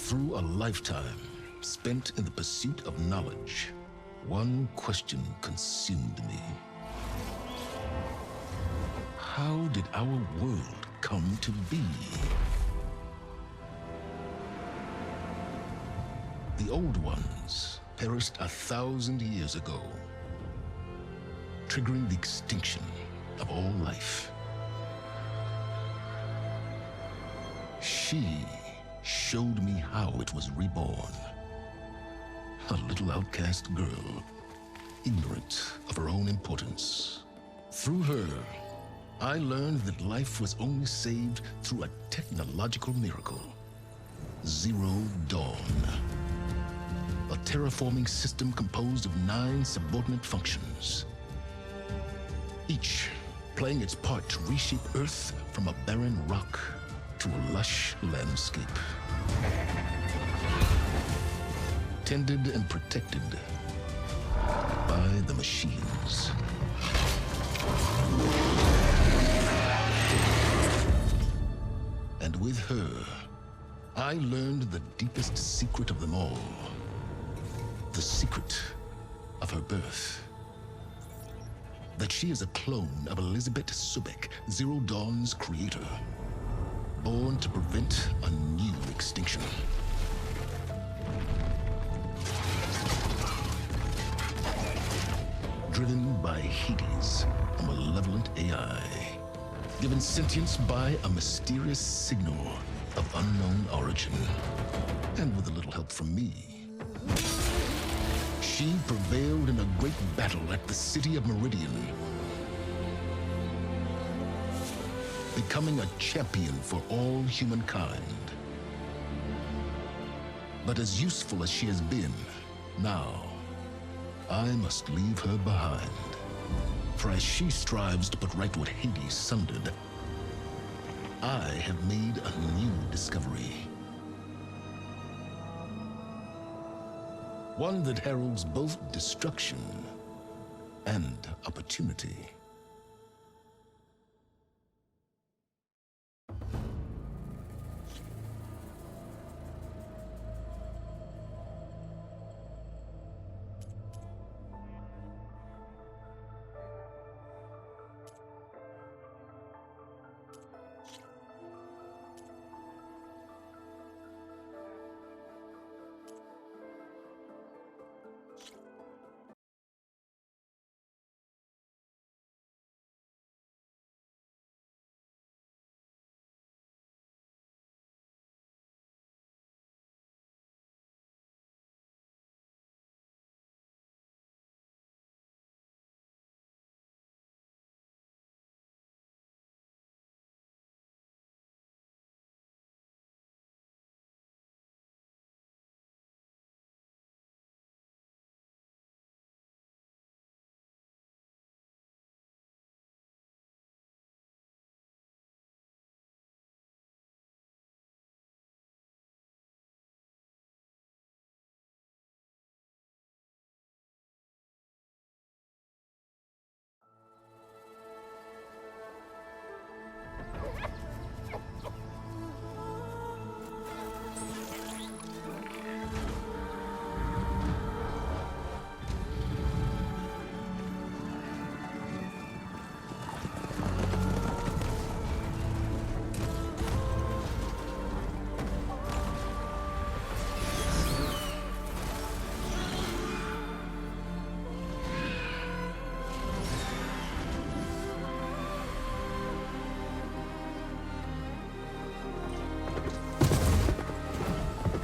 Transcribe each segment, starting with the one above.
Through a lifetime spent in the pursuit of knowledge, one question consumed me. How did our world come to be? The old ones perished 1,000 years ago, triggering the extinction of all life. She showed me how it was reborn. A little outcast girl, ignorant of her own importance. Through her, I learned that life was only saved through a technological miracle. Zero Dawn. A terraforming system composed of 9 subordinate functions, each playing its part to reshape Earth from a barren rock to a lush landscape. Tended and protected by the machines. And with her, I learned the deepest secret of them all. The secret of her birth. That she is a clone of Elizabeth Sobek, Zero Dawn's creator. Born to prevent a new extinction. Driven by Hades, a malevolent AI. Given sentience by a mysterious signal of unknown origin. And with a little help from me, she prevailed in a great battle at the city of Meridian, becoming a champion for all humankind. But as useful as she has been, now I must leave her behind. For as she strives to put right what Hades sundered, I have made a new discovery. One that heralds both destruction and opportunity.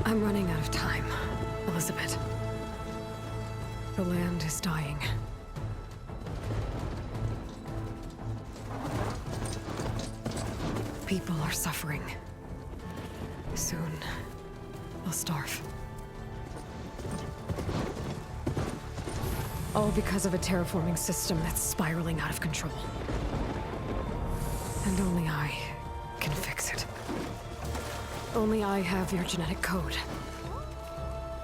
I'm running out of time, Elizabeth. The land is dying. People are suffering. Soon, they'll starve. All because of a terraforming system that's spiraling out of control. And only I can fix it. Only I have your genetic code.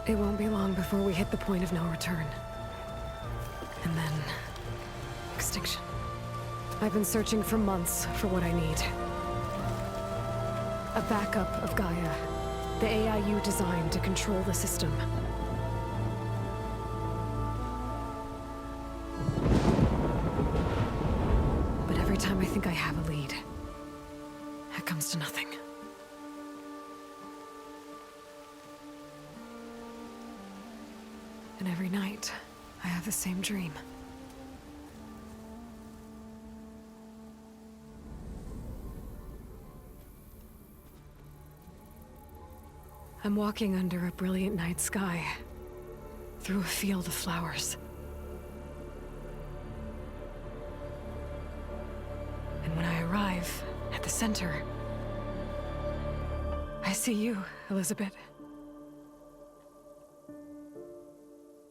It won't be long before we hit the point of no return. And then... extinction. I've been searching for months for what I need. A backup of Gaia. The AI you designed to control the system. But every time I think I have a lead, it comes to nothing. And every night, I have the same dream. I'm walking under a brilliant night sky, through a field of flowers. And when I arrive at the center, I see you, Elizabeth.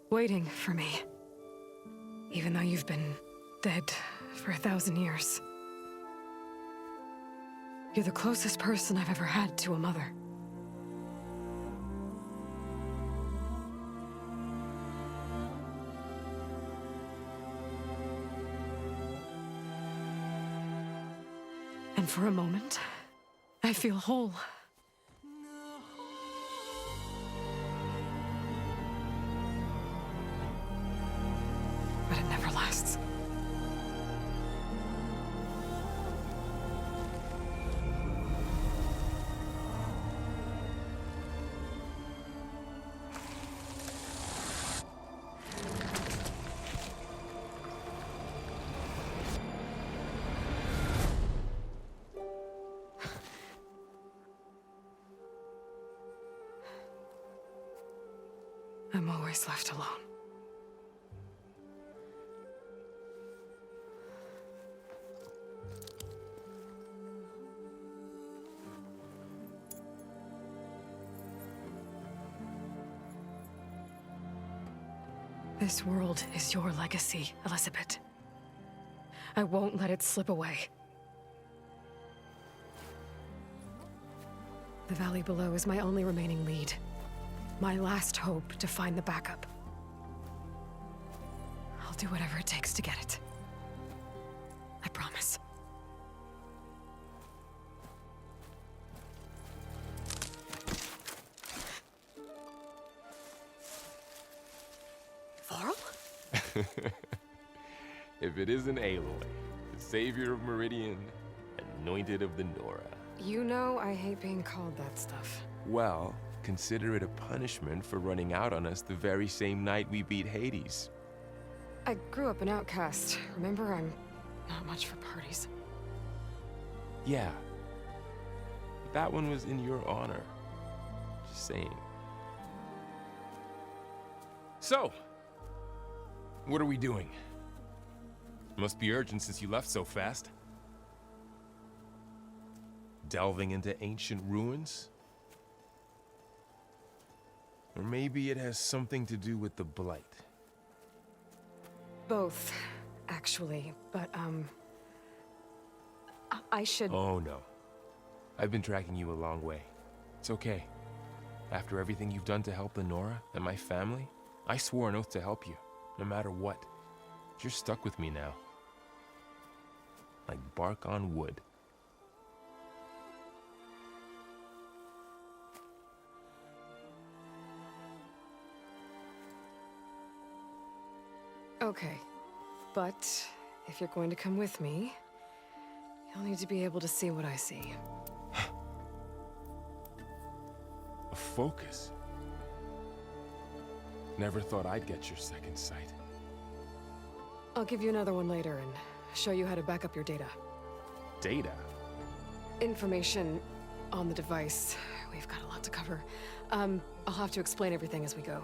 Waiting for me. Even though you've been dead for 1,000 years. You're the closest person I've ever had to a mother. And for a moment, I feel whole. But it never lasts. I'm always left alone. This world is your legacy, Elizabeth. I won't let it slip away. The valley below is my only remaining lead. My last hope to find the backup. I'll do whatever it takes to get it. I promise. Varl? If it isn't Aloy, the savior of Meridian, anointed of the Nora. You know I hate being called that stuff. Well, consider it a punishment for running out on us the very same night we beat Hades. I grew up an outcast. Remember, I'm not much for parties. Yeah. But that one was in your honor. Just saying. So, what are we doing? Must be urgent since you left so fast. Delving into ancient ruins? Or maybe it has something to do with the Blight. Both, actually, but, I should... Oh, no. I've been tracking you a long way. It's okay. After everything you've done to help the Nora and my family, I swore an oath to help you, no matter what. You're stuck with me now. Like bark on wood. Okay, but if you're going to come with me, you'll need to be able to see what I see. A focus? Never thought I'd get your second sight. I'll give you another one later and show you how to back up your data. Data? Information on the device. We've got a lot to cover. I'll have to explain everything as we go.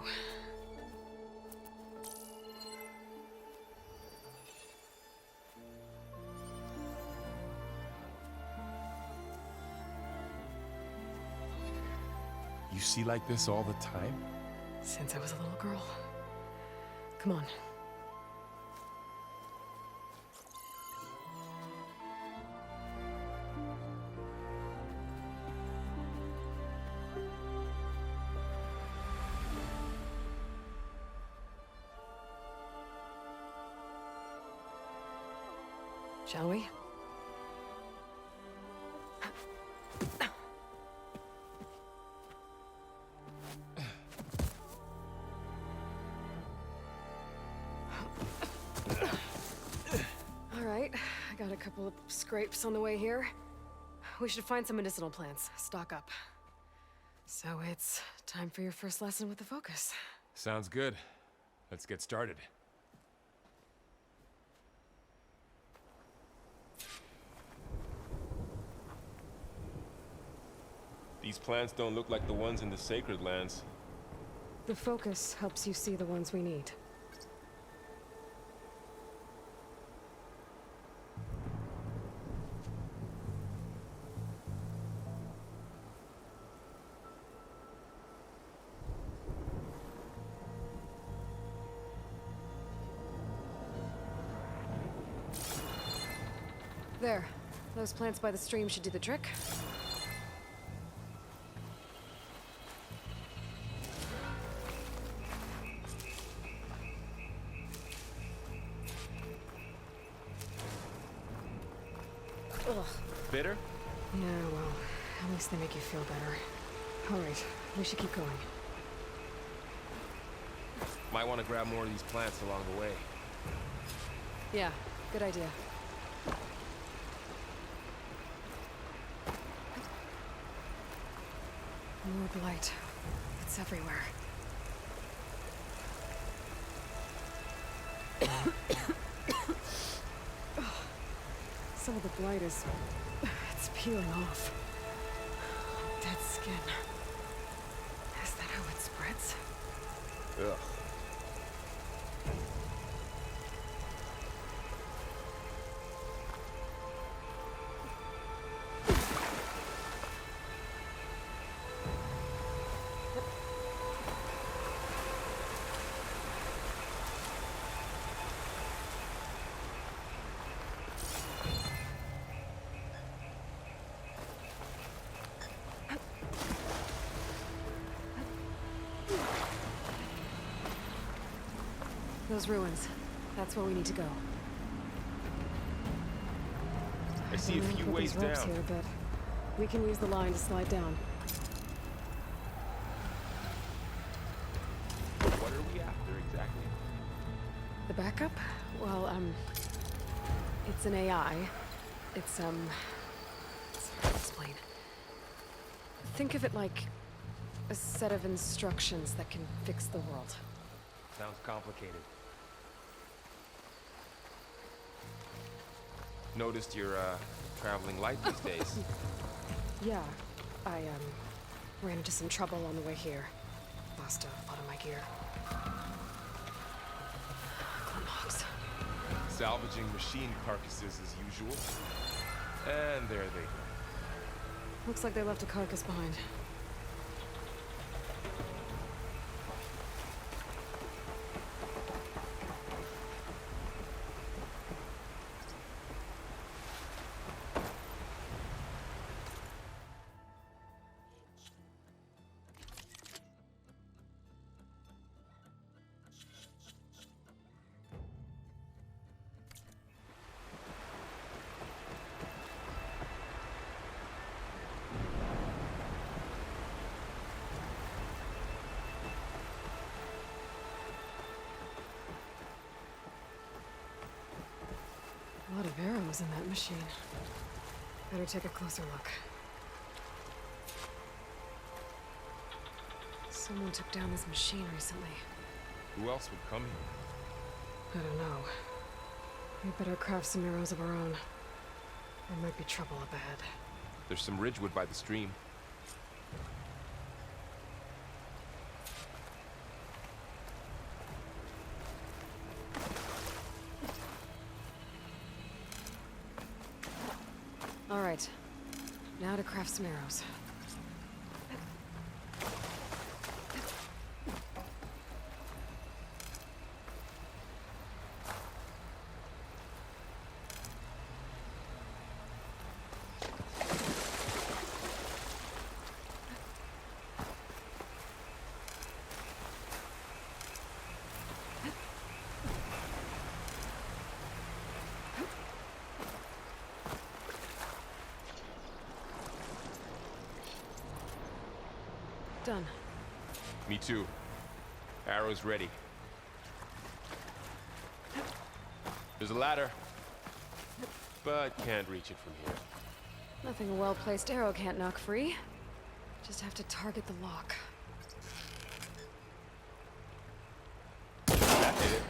You see like this all the time? Since I was a little girl. Come on. Shall we? got a couple of scrapes on the way here. We should find some medicinal plants, stock up. So it's time for your first lesson with the Focus. Sounds good. Let's get started. These plants don't look like the ones in the Sacred Lands. The Focus helps you see the ones we need. There. Those plants by the stream should do the trick. Ugh. Bitter? Yeah, well, at least they make you feel better. Alright, we should keep going. Might want to grab more of these plants along the way. Yeah, good idea. More blight. It's everywhere. Some of the blight is... it's peeling off. Dead skin. Is that how it spreads? Ugh. Those ruins. That's where we need to go. I see a Don't know few who put ways these ropes down. here, but we can use the line to slide down. What are we after exactly? The backup? Well, it's an AI. It's hard to explain. Think of it like a set of instructions that can fix the world. Sounds complicated. Noticed you're, traveling light these days. Yeah, I, ran into some trouble on the way here. Lost a lot of my gear. Glimhawks. Salvaging machine carcasses as usual. And there they go. Looks like they left a carcass behind. A lot of arrows in that machine. Better take a closer look. Someone took down this machine recently. Who else would come here? I don't know. We better craft some arrows of our own. There might be trouble up ahead. There's some ridgewood by the stream. All right. Now to craft some arrows. Done. Me too. Arrows ready. There's a ladder. but can't reach it from here. Nothing a well-placed arrow can't knock free. Just have to target the lock. That hit it.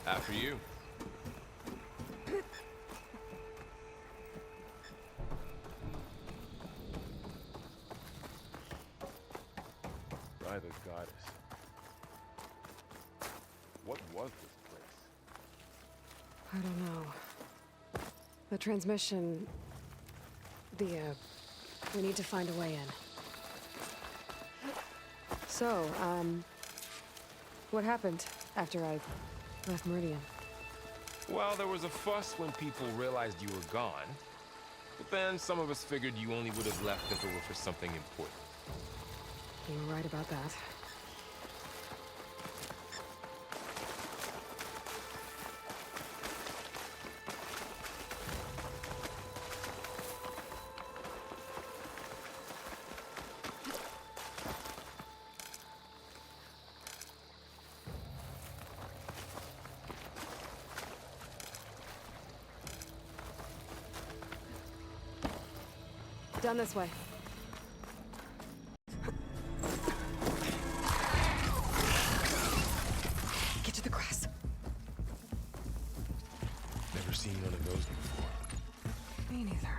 After you. By the goddess. What was this place? I don't know. The transmission... we need to find a way in. So, what happened after I left Meridian? Well, there was a fuss when people realized you were gone. But then some of us figured you only would have left if it were for something important. You were right about that. Down this way. Get to the grass. Never seen one of those before. Me neither.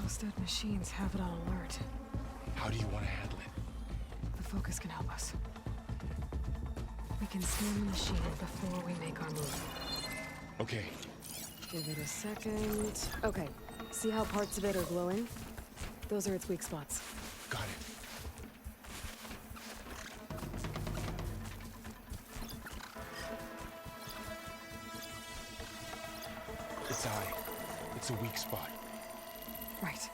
Those dead machines have it on alert. How do you want to handle it? The focus can help us. We can scan the machine before we make our move. Okay. Give it a second. Okay. See how parts of it are glowing? Those are its weak spots. Got it. Its eye. It's a weak spot. Right.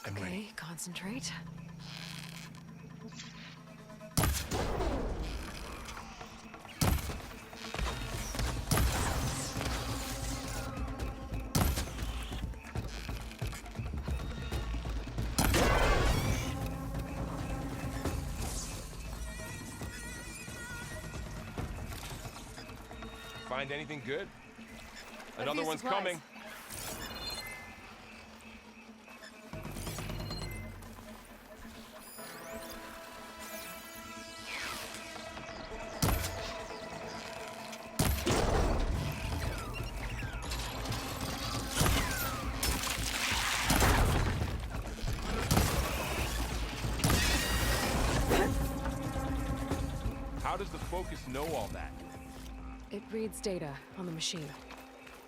I'm ready. Okay, concentrate. Find anything good? A Another few one's supplies. coming. How does the focus know all that? It reads data on the machine.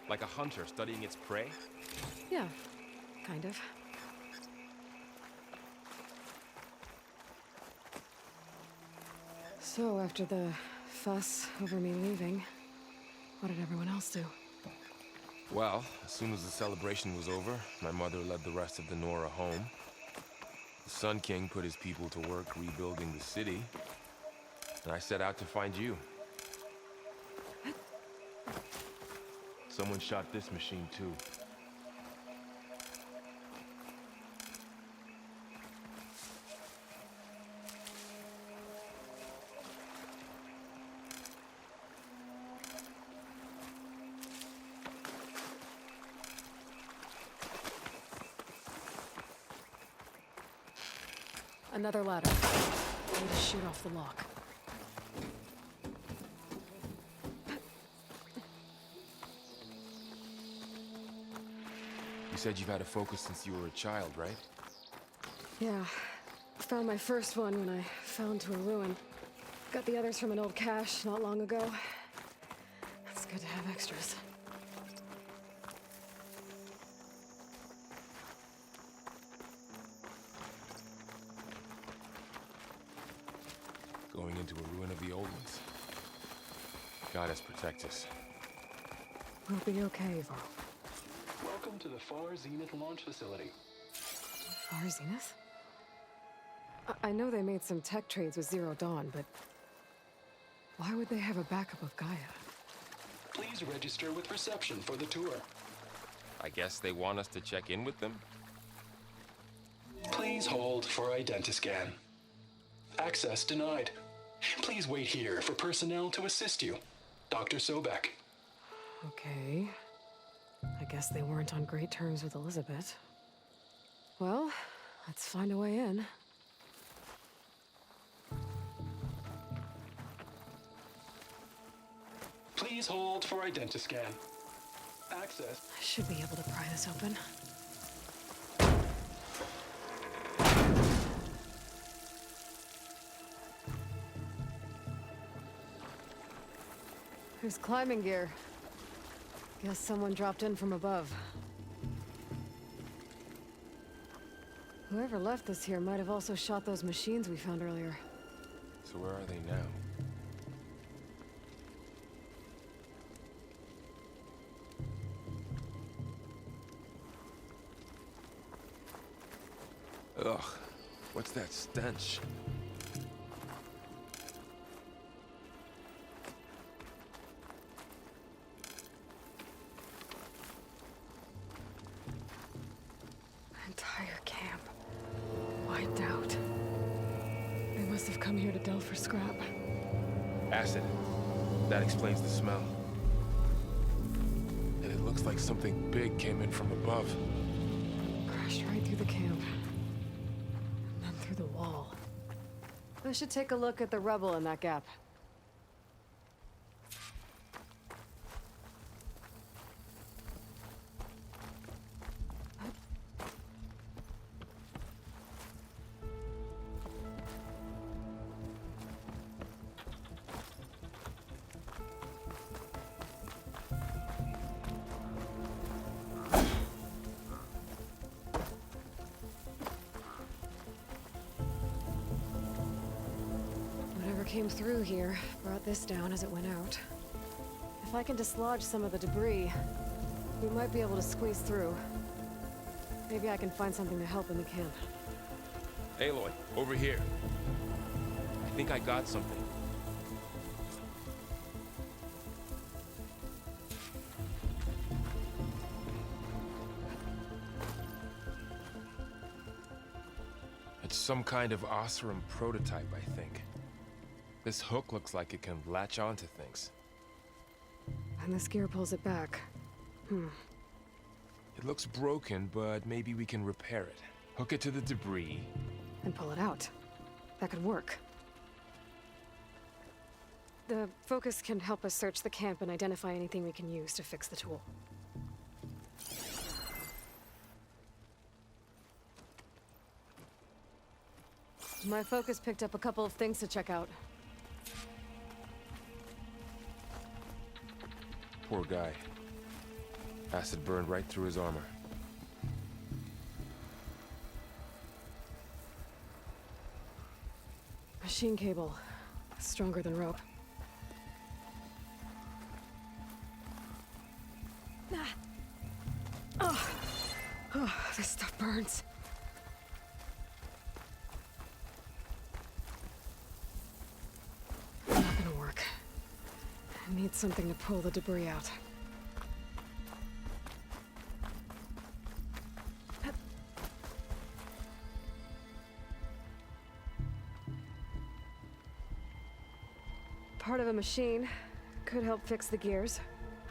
Like a hunter studying its prey? Yeah, kind of. So, after the fuss over me leaving, what did everyone else do? Well, as soon as the celebration was over, my mother led the rest of the Nora home. The Sun King put his people to work rebuilding the city, and I set out to find you. Someone shot this machine too. Another ladder. I need to shoot off the lock. You said you've had a focus since you were a child, right? Yeah. Found my first one when I fell into a ruin. Got the others from an old cache not long ago. It's good to have extras. Going into a ruin of the old ones. Goddess protect us. We'll be okay, Varl. Welcome to the Far Zenith launch facility. Far Zenith? I know they made some tech trades with Zero Dawn, but why would they have a backup of Gaia? Please register with reception for the tour. I guess they want us to check in with them. Please hold for Identiscan. Access denied. Please wait here for personnel to assist you. Dr. Sobek. Okay. I guess they weren't on great terms with Elizabeth. Well, let's find a way in. Please hold for Identiscan. Access. I should be able to pry this open. There's climbing gear. Guess someone dropped in from above. Whoever left this here might have also shot those machines we found earlier. So where are they now? Ugh, what's that stench? Entire camp. Wiped out. They must have come here to delve for scrap. Acid. That explains the smell. And it looks like something big came in from above. Crashed right through the camp. And then through the wall. I should take a look at the rubble in that gap. Whatever came through here brought this down as it went out. If I can dislodge some of the debris, we might be able to squeeze through. Maybe I can find something to help in the camp. Aloy, over here. I think I got something. It's some kind of Oseram prototype, I think. This hook looks like it can latch onto things. And this gear pulls it back. It looks broken, but maybe we can repair it. Hook it to the debris. And pull it out. That could work. The focus can help us search the camp and identify anything we can use to fix the tool. My focus picked up a couple of things to check out. Poor guy. Acid burned right through his armor. Machine cable. Stronger than rope. Oh, this stuff burns. Not gonna work. I need something to pull the debris out. Part of a machine. Could help fix the gears.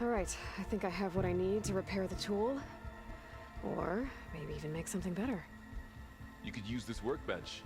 All right, I think I have what I need to repair the tool. Or maybe even make something better. You could use this workbench.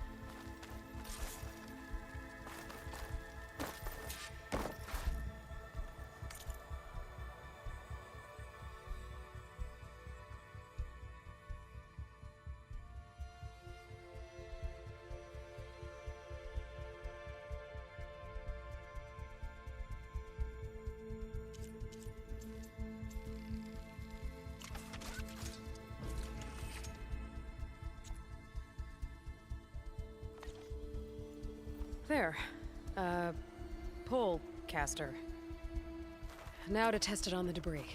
There. Pull caster. Now to test it on the debris.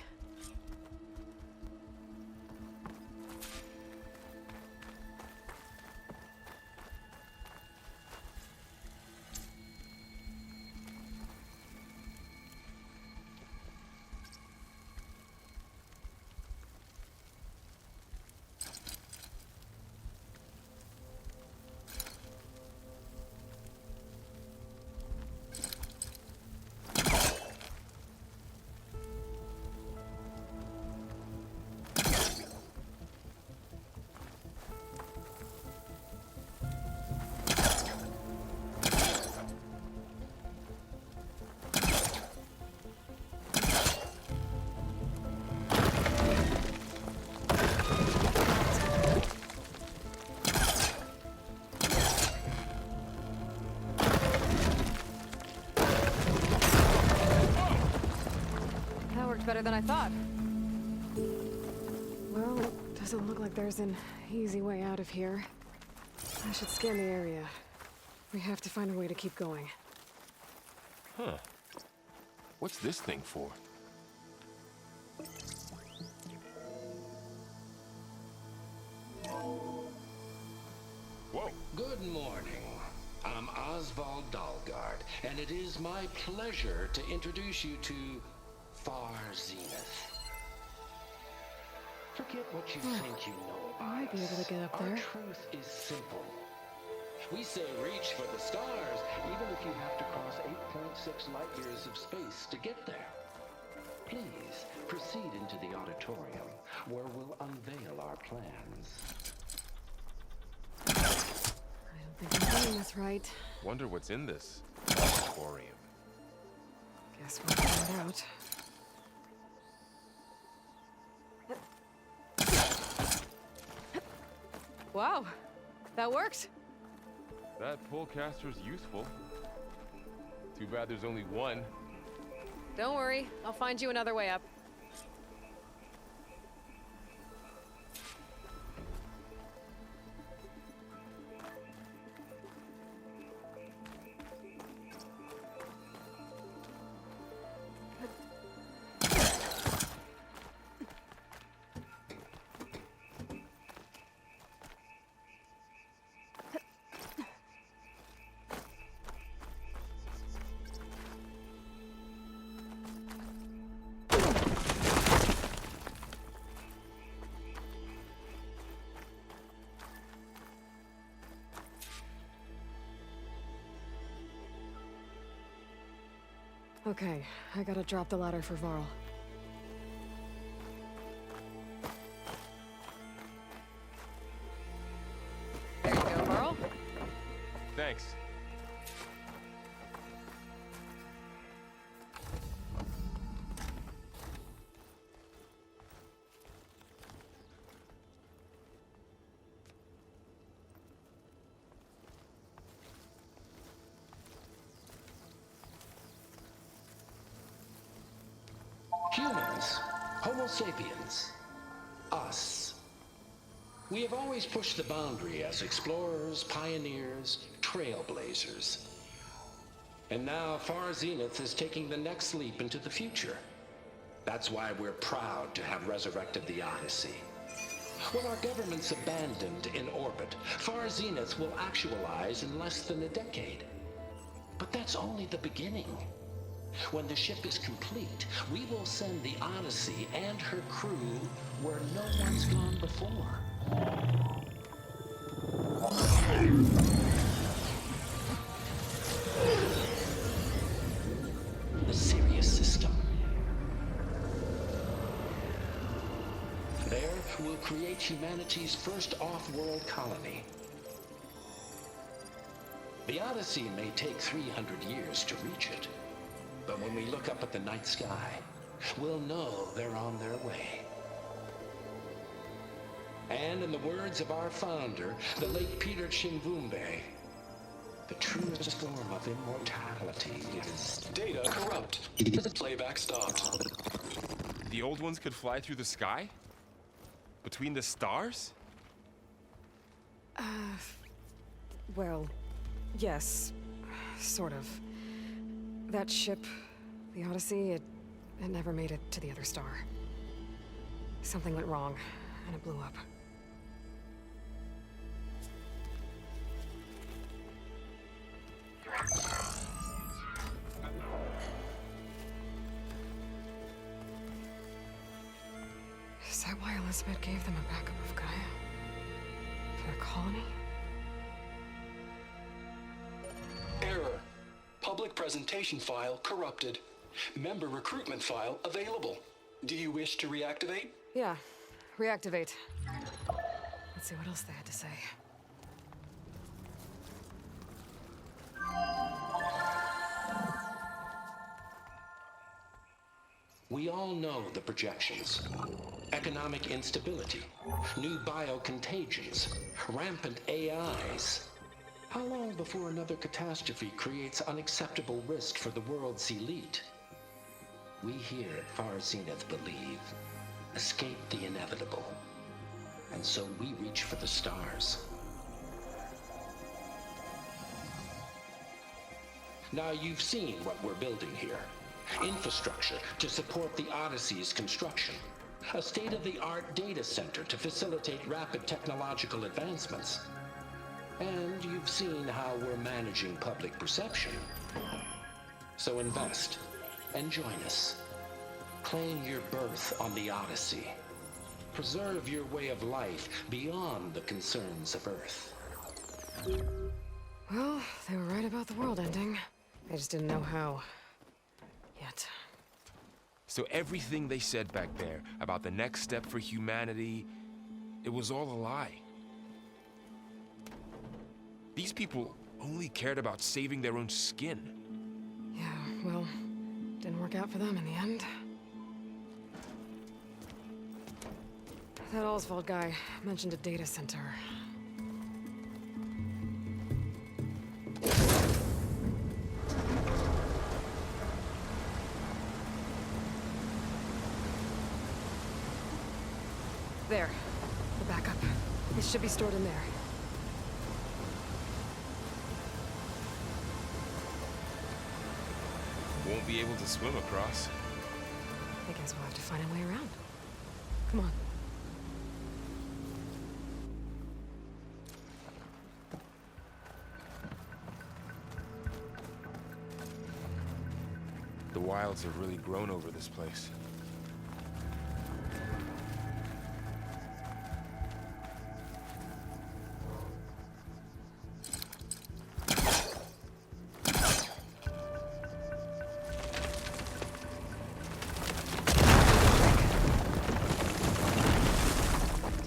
better than I thought. Well, doesn't look like there's an easy way out of here. I should scan the area. We have to find a way to keep going. Huh. What's this thing for? Whoa. Good morning. I'm Oswald Dalgard, and it is my pleasure to introduce you to Far Zenith. Forget what you think you know about I might be able to get up Our there. truth is simple. We say reach for the stars, even if you have to cross 8.6 light years of space to get there. Please proceed into the auditorium, where we'll unveil our plans. I don't think I'm doing this right. Wonder what's in this auditorium. Guess we'll find out. Wow, that worked. That pullcaster's useful. Too bad there's only one. Don't worry, I'll find you another way up. Okay, I gotta drop the ladder for Varl. There you go, Varl. Thanks. Humans, Homo sapiens, us. We have always pushed the boundary as explorers, pioneers, trailblazers. And now Far Zenith is taking the next leap into the future. That's why we're proud to have resurrected the Odyssey. When our government's abandoned in orbit, Far Zenith will actualize in less than a decade. But that's only the beginning. When the ship is complete, we will send the Odyssey and her crew where no one's gone before. The Sirius system. There, we'll create humanity's first off-world colony. The Odyssey may take 300 years to reach it. But when we look up at the night sky, we'll know they're on their way. And in the words of our founder, the late Peter Chimvumbe, the truest form of immortality is... Data corrupt. Playback stopped. The old ones could fly through the sky? Between the stars? Well, yes, sort of. That ship, the Odyssey, it never made it to the other star. Something went wrong, and it blew up. Is that why Elizabeth gave them a backup of Gaia? For their colony? Error. Public presentation file corrupted. Member recruitment file available. Do you wish to reactivate? Yeah, reactivate. Let's see what else they had to say. We all know the projections. Economic instability, new biocontagions, rampant AIs. How long before another catastrophe creates unacceptable risk for the world's elite? We here at Far Zenith believe, escape the inevitable. And so we reach for the stars. Now you've seen what we're building here. Infrastructure to support the Odyssey's construction. A state-of-the-art data center to facilitate rapid technological advancements. And you've seen how we're managing public perception. So invest and join us. Claim your berth on the Odyssey. Preserve your way of life beyond the concerns of Earth. Well, they were right about the world ending. I just didn't know how. Yet. So everything they said back there about the next step for humanity, it was all a lie. These people only cared about saving their own skin. Yeah, well, didn't work out for them in the end. That Oswald guy mentioned a data center. There. The backup. It should be stored in there. Won't be able to swim across. I guess we'll have to find a way around. Come on. The wilds have really grown over this place.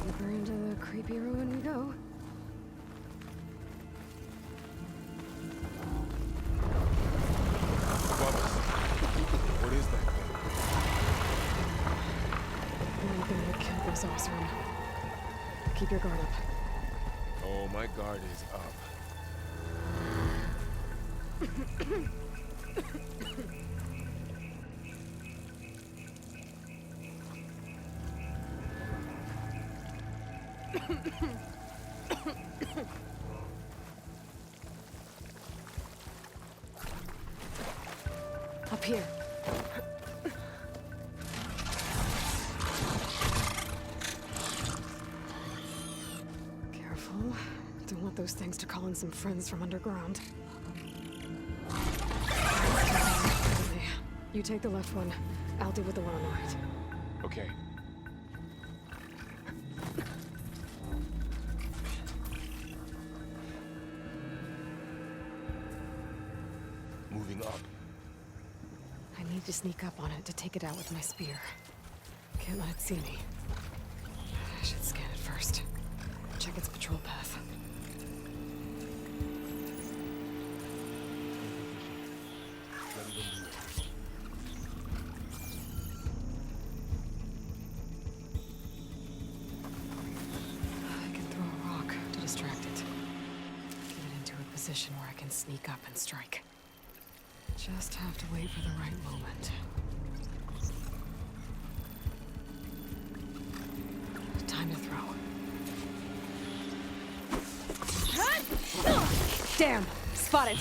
Deeper into the creepy ruin we go. Above us. What is that thing? Anything that killed this Osram. Keep your guard up. Oh, my guard is up. Up here. Careful. Don't want those things to call in some friends from underground. You take the left one. I'll deal with the one on the right. Okay. Moving up. I need to sneak up on it to take it out with my spear. Can't let it see me. I should scan it first. Check its patrol path. I can throw a rock to distract it. Get it into a position where I can sneak up and strike. Just have to wait for the right moment. Time to throw. Damn! Spotted!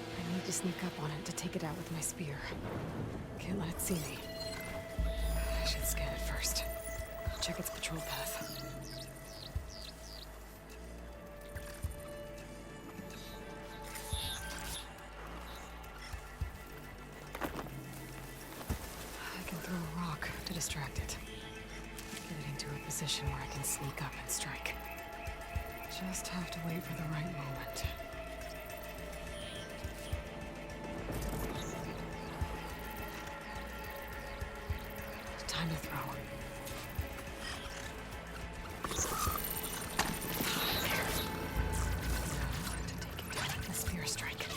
I need to sneak up on it to take it out with my spear. Can't let it see me. I should scan it first. Check its patrol path. I can throw a rock to distract it. Get it into a position where I can sneak up and strike. Just have to wait for the right moment. Time to throw. Now to take it down with the spear strike.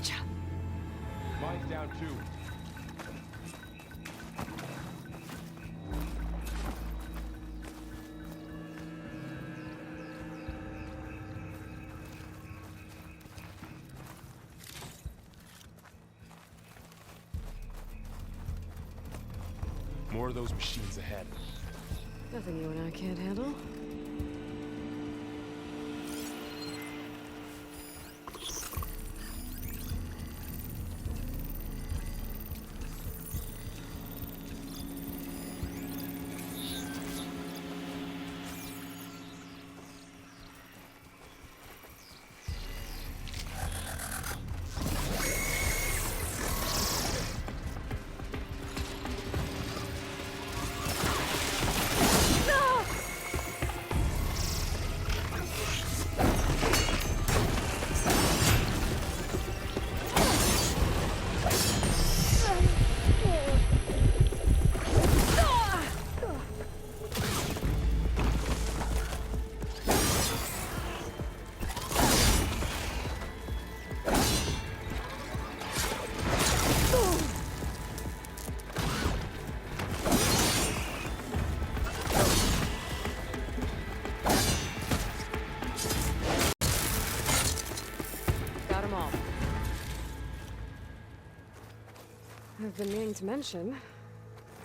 Gotcha. Mine's down too. More of those machines ahead. Nothing you and I can't handle. I've been meaning to mention,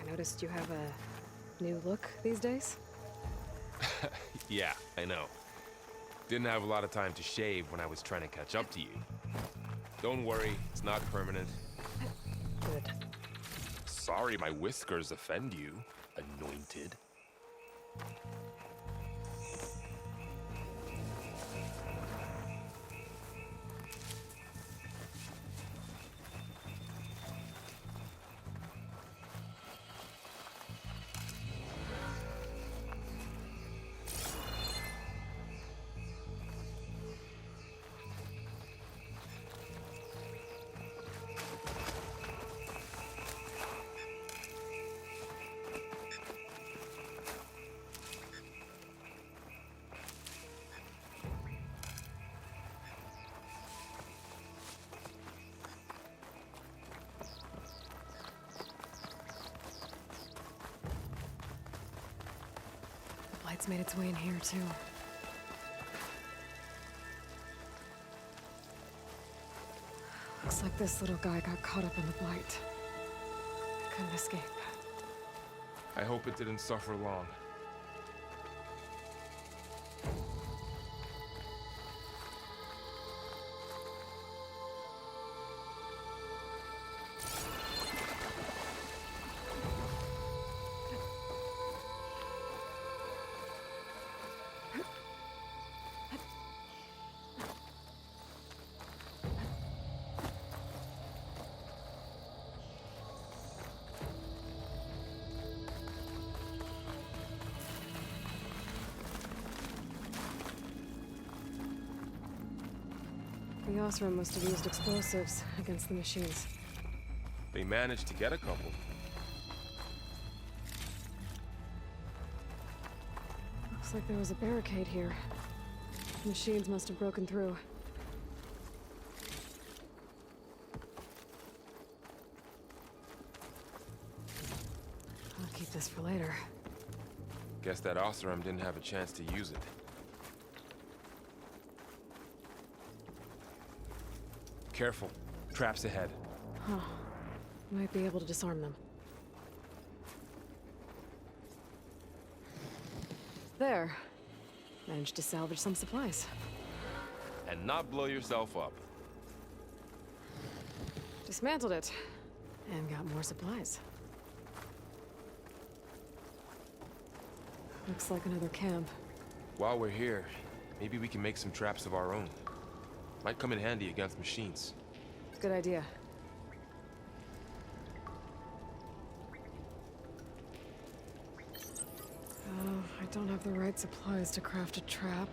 I noticed you have a new look these days. Yeah, I know. Didn't have a lot of time to shave when I was trying to catch up to you. Don't worry, it's not permanent. Good. Sorry my whiskers offend you, anointed. The light's made its way in here, too. Looks like this little guy got caught up in the blight. Couldn't escape. I hope it didn't suffer long. The Osram must have used explosives against the machines. They managed to get a couple. Looks like there was a barricade here. The machines must have broken through. I'll keep this for later. Guess that Osram didn't have a chance to use it. Careful. Traps ahead. Huh. Might be able to disarm them. There. Managed to salvage some supplies. And not blow yourself up. Dismantled it. And got more supplies. Looks like another camp. While we're here, maybe we can make some traps of our own. Might come in handy against machines. Good idea. Oh, I don't have the right supplies to craft a trap.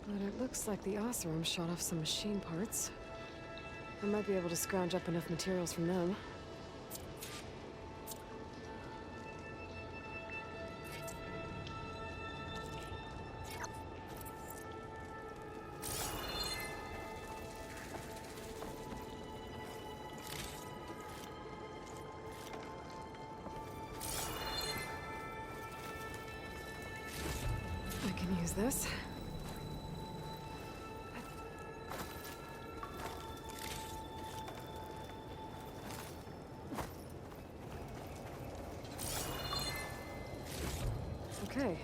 But it looks like the Osram shot off some machine parts. I might be able to scrounge up enough materials from them. use this. Okay.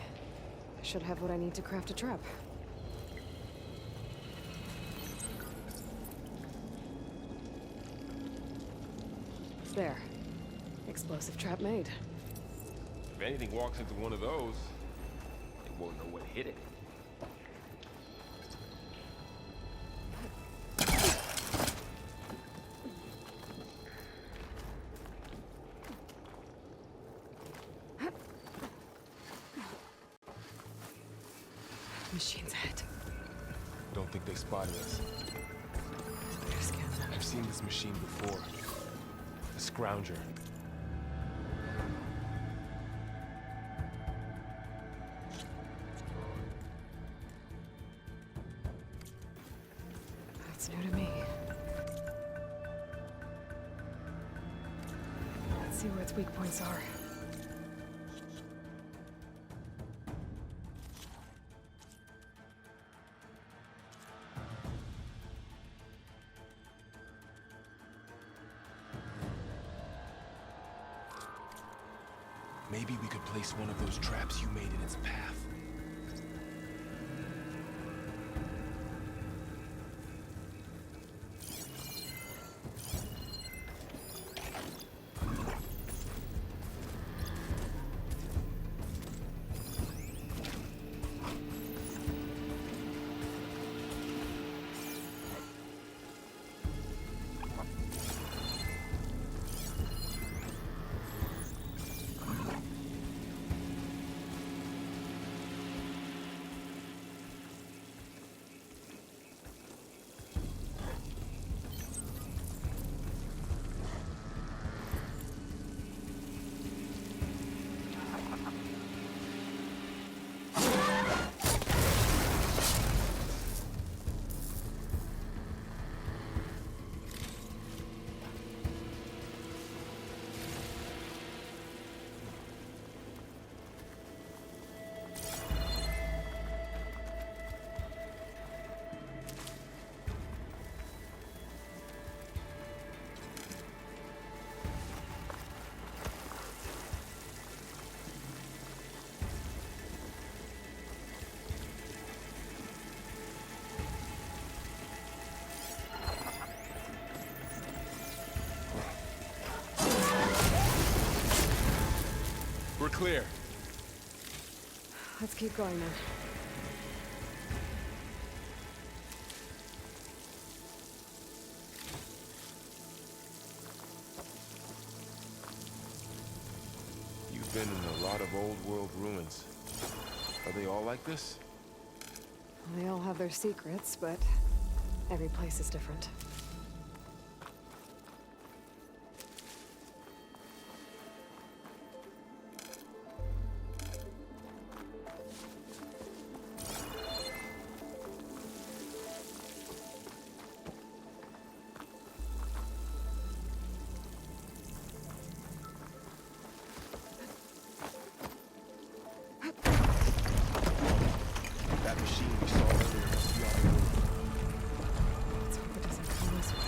I should have what I need to craft a trap. There. Explosive trap made. If anything walks into one of those, they won't know what hit it. Machine's head. Don't think they spotted us. Better scan them. I've seen this machine before. A scrounger. That's new to me. Let's see where its weak points are. Maybe we could place one of those traps you made in its path. We're clear. Let's keep going then. You've been in a lot of old world ruins. Are they all like this? They all have their secrets, but every place is different. That machine we saw earlier must be on the move. Let's hope it doesn't come this way.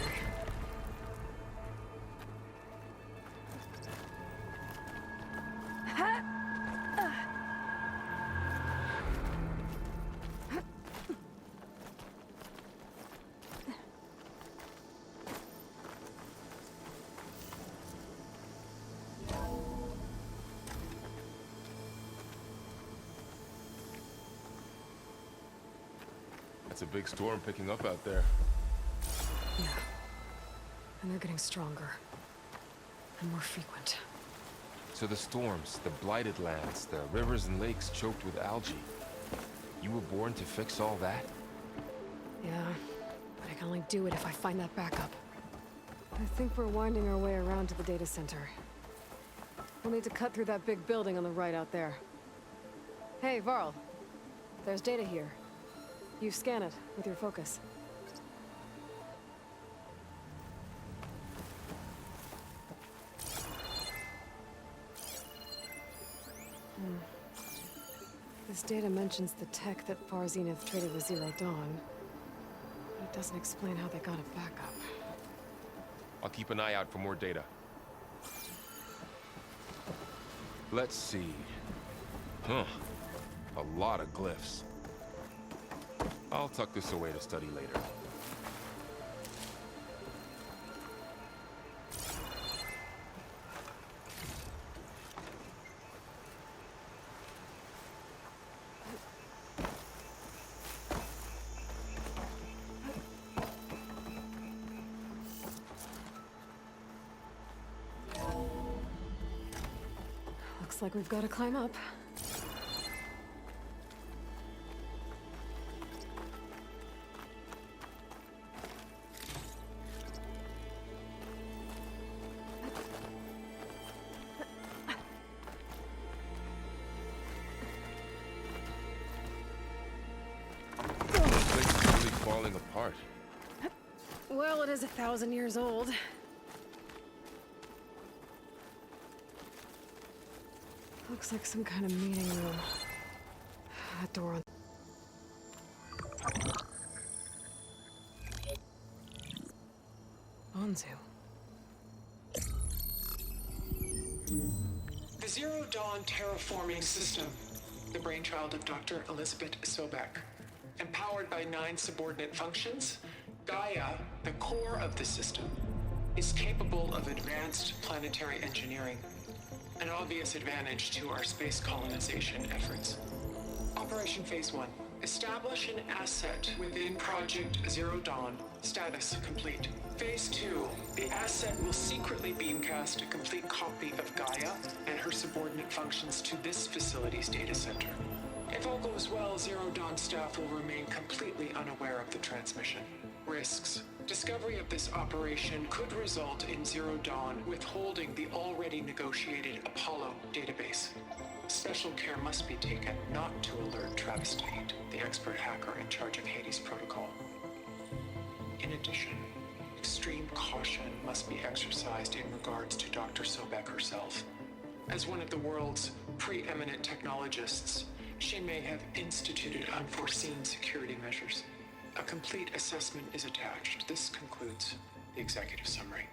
It's a big storm picking up out there. Yeah. And they're getting stronger. And more frequent. So the storms, the blighted lands, the rivers and lakes choked with algae. You were born to fix all that? Yeah. But I can only do it if I find that backup. I think we're winding our way around to the data center. We'll need to cut through that big building on the right out there. Hey, Varl. There's data here. You scan it with your focus. This data mentions the tech that Far Zenith traded with Zero Dawn. But it doesn't explain how they got it back up. I'll keep an eye out for more data. Let's see. Huh. A lot of glyphs. I'll tuck this away to study later. Looks like we've got to climb up. This place is really falling apart. Well, it is 1,000 years old. Looks like some kind of meeting room. That door on... Anzu. The Zero Dawn terraforming system, the brainchild of Dr. Elizabeth Sobek. Empowered by 9 subordinate functions, Gaia, the core of the system, is capable of advanced planetary engineering, an obvious advantage to our space colonization efforts. Operation Phase 1. Establish an asset within Project Zero Dawn. Status complete. Phase 2. The asset will secretly beamcast a complete copy of Gaia and her subordinate functions to this facility's data center. If all goes well, Zero Dawn staff will remain completely unaware of the transmission. Risks. Discovery of this operation could result in Zero Dawn withholding the already negotiated Apollo database. Special care must be taken not to alert Travis Tate, the expert hacker in charge of Hades Protocol. In addition, extreme caution must be exercised in regards to Dr. Sobek herself. As one of the world's preeminent technologists, she may have instituted unforeseen security measures. A complete assessment is attached. This concludes the executive summary.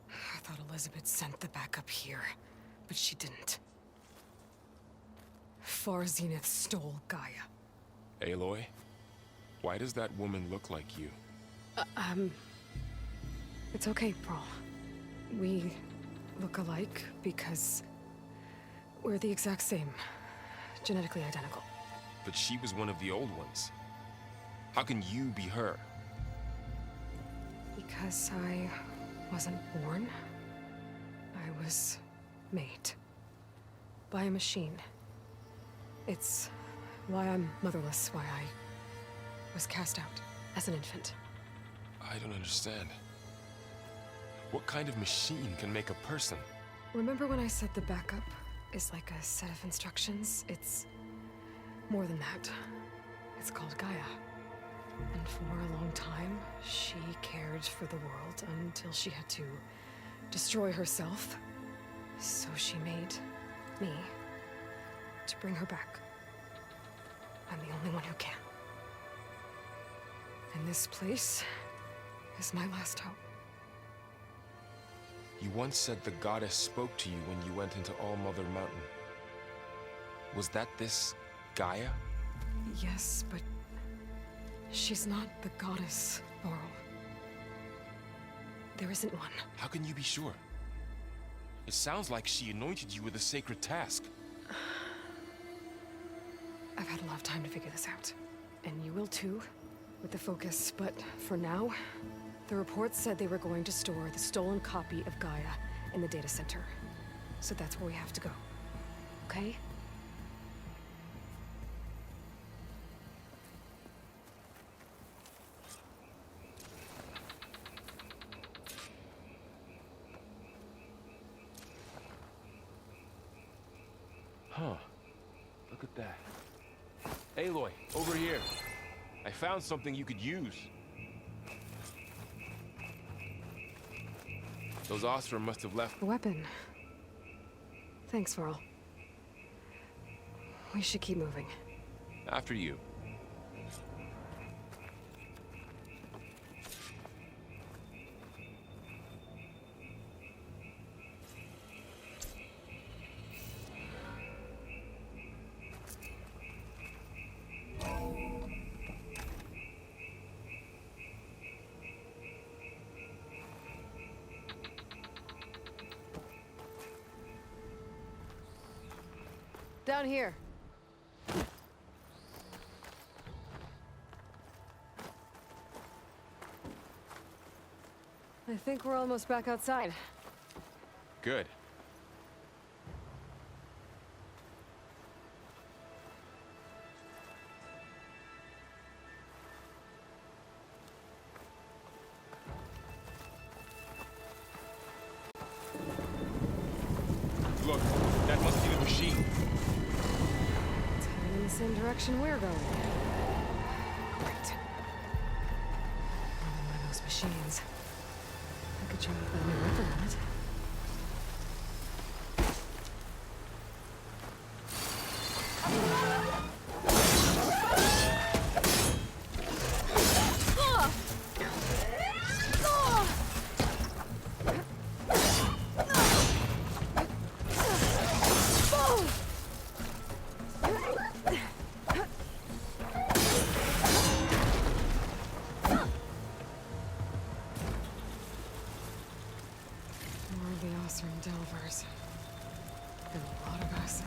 I thought Elizabeth sent the backup here, but she didn't. Far Zenith stole Gaia. Aloy? Why does that woman look like you? It's okay, Pearl. We look alike because we're the exact same. Genetically identical. But she was one of the old ones. How can you be her? Because I wasn't born. I was made. By a machine. It's why I'm motherless, why I was cast out as an infant. I don't understand. What kind of machine can make a person? Remember when I said the backup is like a set of instructions? It's more than that. It's called Gaia. And for a long time, she cared for the world until she had to destroy herself. So she made me to bring her back. I'm the only one who can. And this place is my last hope. You once said the goddess spoke to you when you went into All Mother Mountain. Was that this Gaia? Yes, but she's not the goddess, Varl. There isn't one. How can you be sure? It sounds like she anointed you with a sacred task. I've had a lot of time to figure this out. And you will too, with the focus. But for now, the reports said they were going to store the stolen copy of Gaia in the data center. So that's where we have to go. Okay? Huh. Look at that. Aloy, over here. I found something you could use. Those Ostrom must have left. A weapon. Thanks, Varl. We should keep moving. After you. Down here. I think we're almost back outside. Good. Look, that must be the machine. It's heading in the same direction we're going. Great. Another one of those machines. I could try with that new weapon on it. Delvers. And a lot of acid.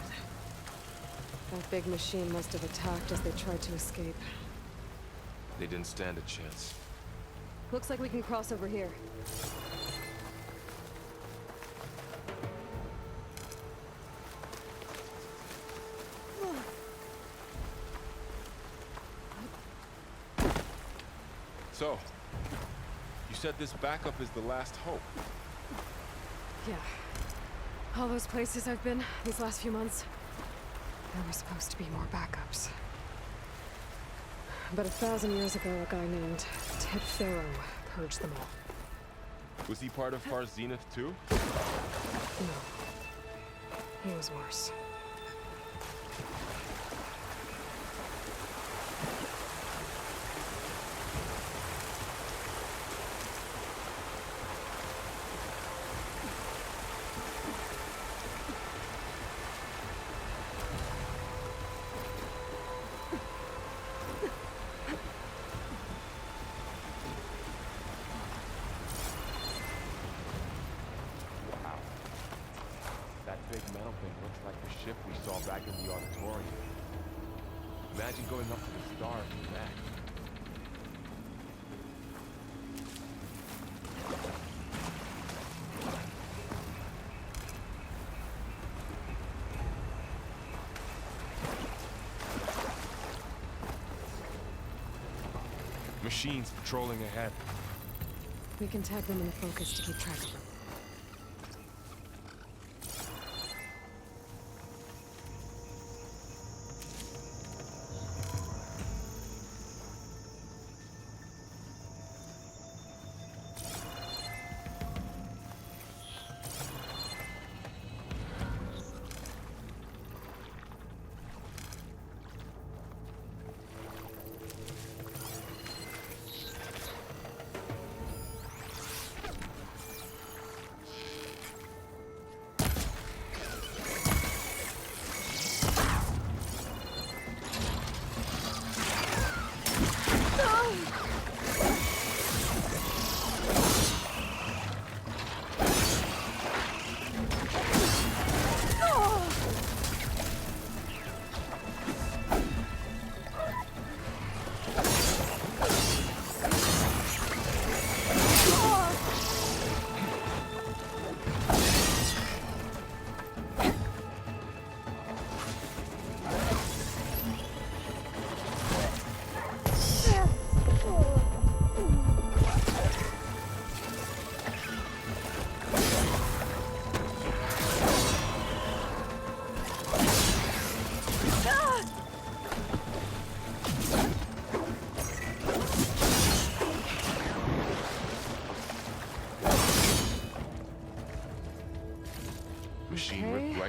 That big machine must have attacked as they tried to escape. They didn't stand a chance. Looks like we can cross over here. So, you said this backup is the last hope. Yeah. All those places I've been these last few months, there were supposed to be more backups. But 1,000 years ago, a guy named Ted Faro purged them all. Was he part of Far Zenith too? No. He was worse. Big metal thing looks like the ship we saw back in the auditorium. Imagine going up to the stars from that. Machines patrolling ahead. We can tag them in the focus to keep track of them.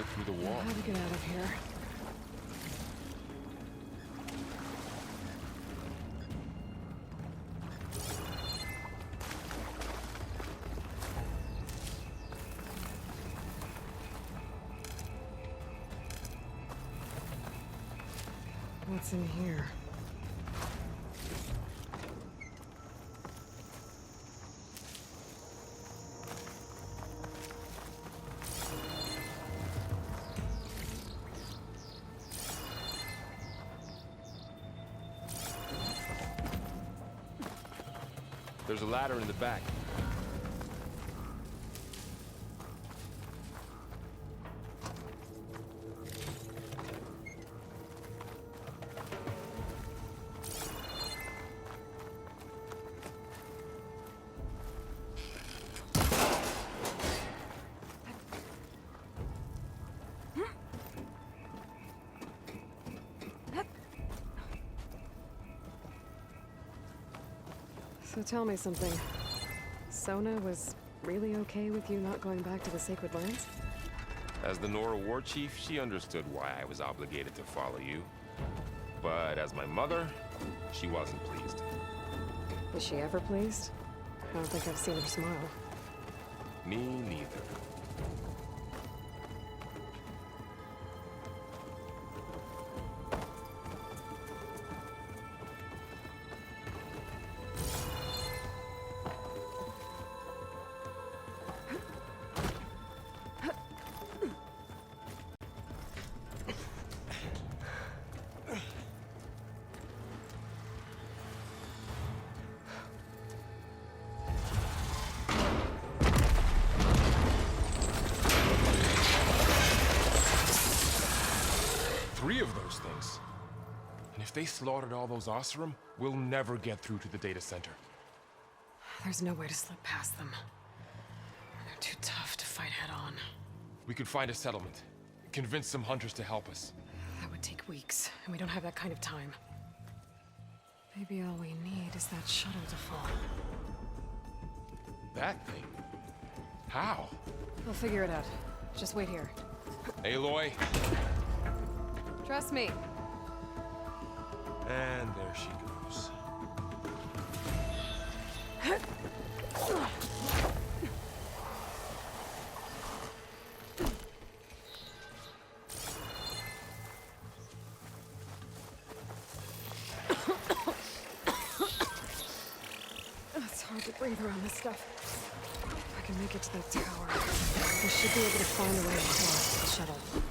right through the wall. How to get out of here? What's in here? There's a ladder in the back. So tell me something. Sona was really okay with you not going back to the Sacred Lands? As the Nora war chief, she understood why I was obligated to follow you. But as my mother, she wasn't pleased. Is she ever pleased? I don't think I've seen her smile. Me neither. Three of those things. And if they slaughtered all those Oseram, we'll never get through to the data center. There's no way to slip past them. They're too tough to fight head-on. We could find a settlement. Convince some hunters to help us. That would take weeks, and we don't have that kind of time. Maybe all we need is that shuttle to fall. That thing? How? We'll figure it out. Just wait here. Aloy. Trust me. And there she goes. It's hard to breathe around this stuff. If I can make it to that tower, we should be able to find a way to cross the shuttle.